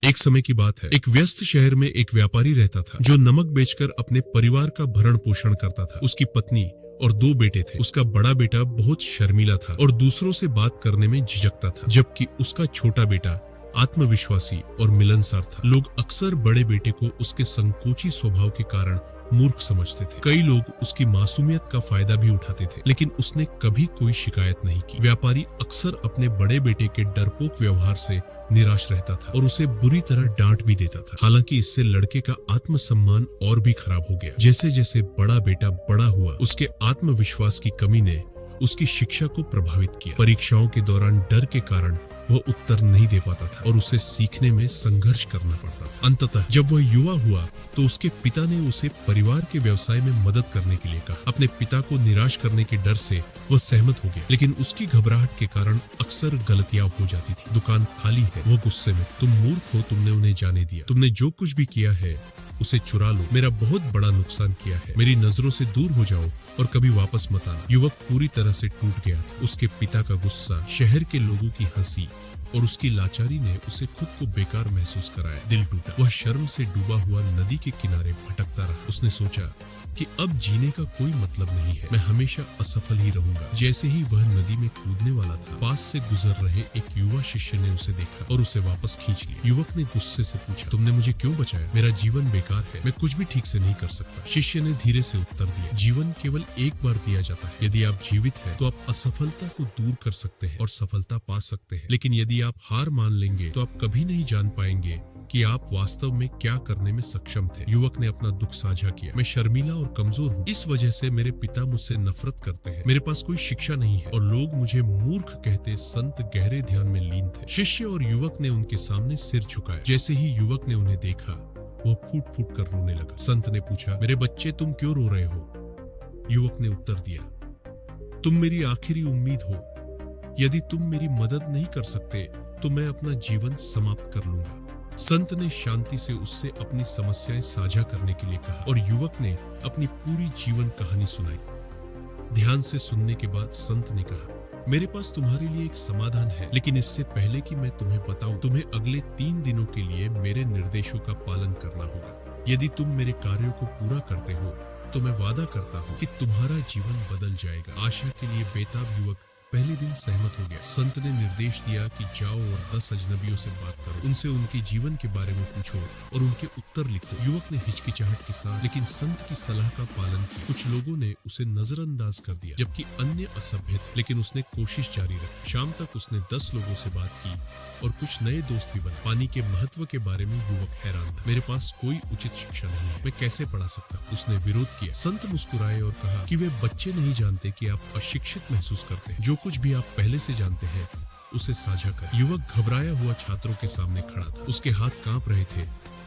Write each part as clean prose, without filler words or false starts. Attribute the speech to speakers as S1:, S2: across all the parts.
S1: एक समय की बात है, एक व्यस्त शहर में एक व्यापारी रहता था जो नमक बेचकर अपने परिवार का भरण पोषण करता था। उसकी पत्नी और 2 बेटे थे। उसका बड़ा बेटा बहुत शर्मीला था और दूसरों से बात करने में झिझकता था, जबकि उसका छोटा बेटा आत्मविश्वासी और मिलनसार था। लोग अक्सर बड़े बेटे को उसके संकोची स्वभाव के कारण मूर्ख समझते थे। कई लोग उसकी मासूमियत का फायदा भी उठाते थे, लेकिन उसने कभी कोई शिकायत नहीं की। व्यापारी अक्सर अपने बड़े बेटे के डरपोक व्यवहार से निराश रहता था और उसे बुरी तरह डांट भी देता था। हालांकि इससे लड़के का आत्मसम्मान और भी खराब हो गया। जैसे जैसे बड़ा बेटा बड़ा हुआ, उसके आत्मविश्वास की कमी ने उसकी शिक्षा को प्रभावित किया। परीक्षाओं के दौरान डर के कारण वह उत्तर नहीं दे पाता था और उसे सीखने में संघर्ष करना पड़ता था। अंततः जब वह युवा हुआ तो उसके पिता ने उसे परिवार के व्यवसाय में मदद करने के लिए कहा। अपने पिता को निराश करने के डर से वह सहमत हो गया, लेकिन उसकी घबराहट के कारण अक्सर गलतियां हो जाती थी। दुकान खाली है, वो गुस्से में, तुम मूर्ख हो, तुमने उन्हें जाने दिया, तुमने जो कुछ भी किया है उसे चुरा लो, मेरा बहुत बड़ा नुकसान किया है, मेरी नजरों से दूर हो जाओ और कभी वापस मत आना। युवक पूरी तरह से टूट गया था। उसके पिता का गुस्सा, शहर के लोगों की हंसी और उसकी लाचारी ने उसे खुद को बेकार महसूस कराया। दिल टूटा। वह शर्म से डूबा हुआ नदी के किनारे भटकता रहा। उसने सोचा कि अब जीने का कोई मतलब नहीं है, मैं हमेशा असफल ही रहूंगा। जैसे ही वह नदी में कूदने वाला था, पास से गुजर रहे एक युवा शिष्य ने उसे देखा और उसे वापस खींच लिया। युवक ने गुस्से से पूछा, तुमने मुझे क्यों बचाया? मेरा जीवन बेकार है, मैं कुछ भी ठीक से नहीं कर सकता। शिष्य ने धीरे से उत्तर दिया, जीवन केवल एक बार दिया जाता है। यदि आप जीवित हैं, तो आप असफलता को दूर कर सकते हैं और सफलता पा सकते हैं, लेकिन यदि आप हार मान लेंगे तो आप कभी नहीं जान पाएंगे कि आप वास्तव में क्या करने में सक्षम थे। युवक ने अपना दुख साझा किया, मैं शर्मीला और कमजोर हूँ, इस वजह से मेरे पिता मुझसे नफरत करते हैं, मेरे पास कोई शिक्षा नहीं है और लोग मुझे मूर्ख कहते। संत गहरे ध्यान में लीन थे। शिष्य और युवक ने उनके सामने सिर झुकाया। जैसे ही युवक ने उन्हें देखा, वह फूट फूट कर रोने लगा। संत ने पूछा, मेरे बच्चे, तुम क्यों रो रहे हो? युवक ने उत्तर दिया, तुम मेरी आखिरी उम्मीद हो, यदि तुम मेरी मदद नहीं कर सकते तो मैं अपना जीवन समाप्त कर लूंगा। संत ने शांति से उससे अपनी समस्याएं साझा करने के लिए कहा और युवक ने अपनी पूरी जीवन कहानी सुनाई। ध्यान से सुनने के बाद संत ने कहा, मेरे पास तुम्हारे लिए एक समाधान है, लेकिन इससे पहले कि मैं तुम्हें बताऊं, तुम्हें अगले 3 दिनों के लिए मेरे निर्देशों का पालन करना होगा। यदि तुम मेरे कार्यों को पूरा करते हो तो मैं वादा करता हूँ कि तुम्हारा जीवन बदल जाएगा। आशा के लिए बेताब युवक पहले दिन सहमत हो गया। संत ने निर्देश दिया कि जाओ और 10 अजनबियों से बात करो, उनसे उनके जीवन के बारे में पूछो और उनके उत्तर लिखो। युवक ने हिचकिचाहट के साथ लेकिन संत की सलाह का पालन किया। कुछ लोगों ने उसे नजरअंदाज कर दिया, जबकि अन्य असभ्य थे, लेकिन उसने कोशिश जारी रखी। शाम तक उसने 10 लोगों से बात की और कुछ नए दोस्त भी बने। पानी के महत्व के बारे में युवक हैरान था। मेरे पास कोई उचित शिक्षा नहीं है, मैं कैसे पढ़ा सकता? उसने विरोध किया। संत मुस्कुराए और कहा कि वे बच्चे नहीं जानते कि आप अशिक्षित महसूस करते हैं। जो कुछ भी आप पहले से जानते हैं उसे साझा कर। युवक घबराया हुआ छात्रों के सामने खड़ा था। उसके हाथ कांप रहे थे,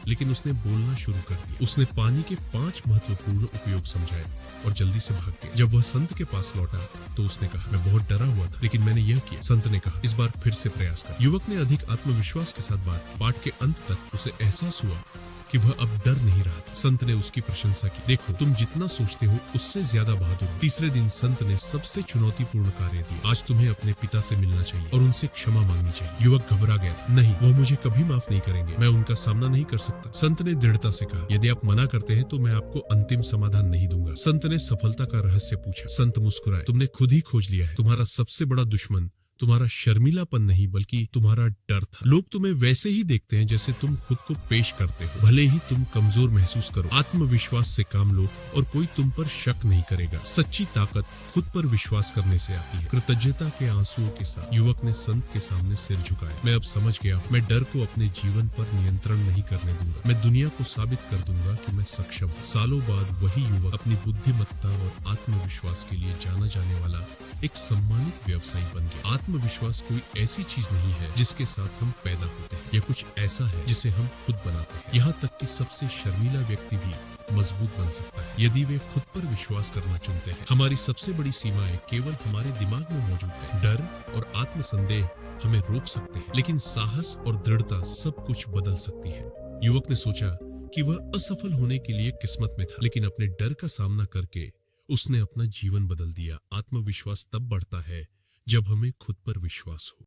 S1: लेकिन उसने बोलना शुरू कर दिया। उसने पानी के 5 महत्वपूर्ण उपयोग समझाए और जल्दी से भाग गया। जब वह संत के पास लौटा तो उसने कहा, मैं बहुत डरा हुआ था, लेकिन मैंने यह किया। संत ने कहा, इस बार फिर से प्रयास कर। युवक ने अधिक आत्मविश्वास के साथ बात। पाठ के अंत तक उसे एहसास हुआ कि वह अब डर नहीं रहा था। संत ने उसकी प्रशंसा की, देखो तुम जितना सोचते हो उससे ज्यादा बहादुर हो। तीसरे दिन संत ने सबसे चुनौतीपूर्ण कार्य दिया। आज तुम्हें अपने पिता से मिलना चाहिए और उनसे क्षमा मांगनी चाहिए। युवक घबरा गया था। नहीं, वो मुझे कभी माफ नहीं करेंगे, मैं उनका सामना नहीं कर सकता। संत ने दृढ़ता से कहा, यदि आप मना करते हैं तो मैं आपको अंतिम समाधान नहीं दूंगा। संत ने सफलता का रहस्य पूछा। संत मुस्कुराए, तुमने खुद ही खोज लिया है। तुम्हारा सबसे बड़ा दुश्मन तुम्हारा शर्मीलापन नहीं बल्कि तुम्हारा डर था। लोग तुम्हें वैसे ही देखते हैं जैसे तुम खुद को पेश करते हो, भले ही तुम कमजोर महसूस करो। आत्मविश्वास से काम लो और कोई तुम पर शक नहीं करेगा। सच्ची ताकत खुद पर विश्वास करने से आती है। कृतज्ञता के आंसुओं के साथ युवक ने संत के सामने सिर झुकाया। मैं अब समझ गया, मैं डर को अपने जीवन पर नियंत्रण नहीं करने दूंगा। मैं दुनिया को साबित कर दूंगा कि मैं सक्षम हूँ। सालों बाद वही युवक अपनी बुद्धिमत्ता और आत्मविश्वास के लिए जाना जाने वाला एक सम्मानित व्यवसायी बन गया। आत्मविश्वास कोई ऐसी चीज नहीं है जिसके साथ हम पैदा होते हैं, यह कुछ ऐसा है जिसे हम खुद बनाते हैं। यहाँ तक कि सबसे शर्मीला व्यक्ति भी मजबूत बन सकता है यदि वे खुद पर विश्वास करना चुनते हैं। हमारी सबसे बड़ी सीमाएं केवल हमारे दिमाग में मौजूद है। डर और आत्मसंदेह हमें रोक सकते हैं, लेकिन साहस और दृढ़ता सब कुछ बदल सकती है। युवक ने सोचा कि वह असफल होने के लिए किस्मत में था, लेकिन अपने डर का सामना करके उसने अपना जीवन बदल दिया। आत्मविश्वास तब बढ़ता है जब हमें खुद पर विश्वास हो।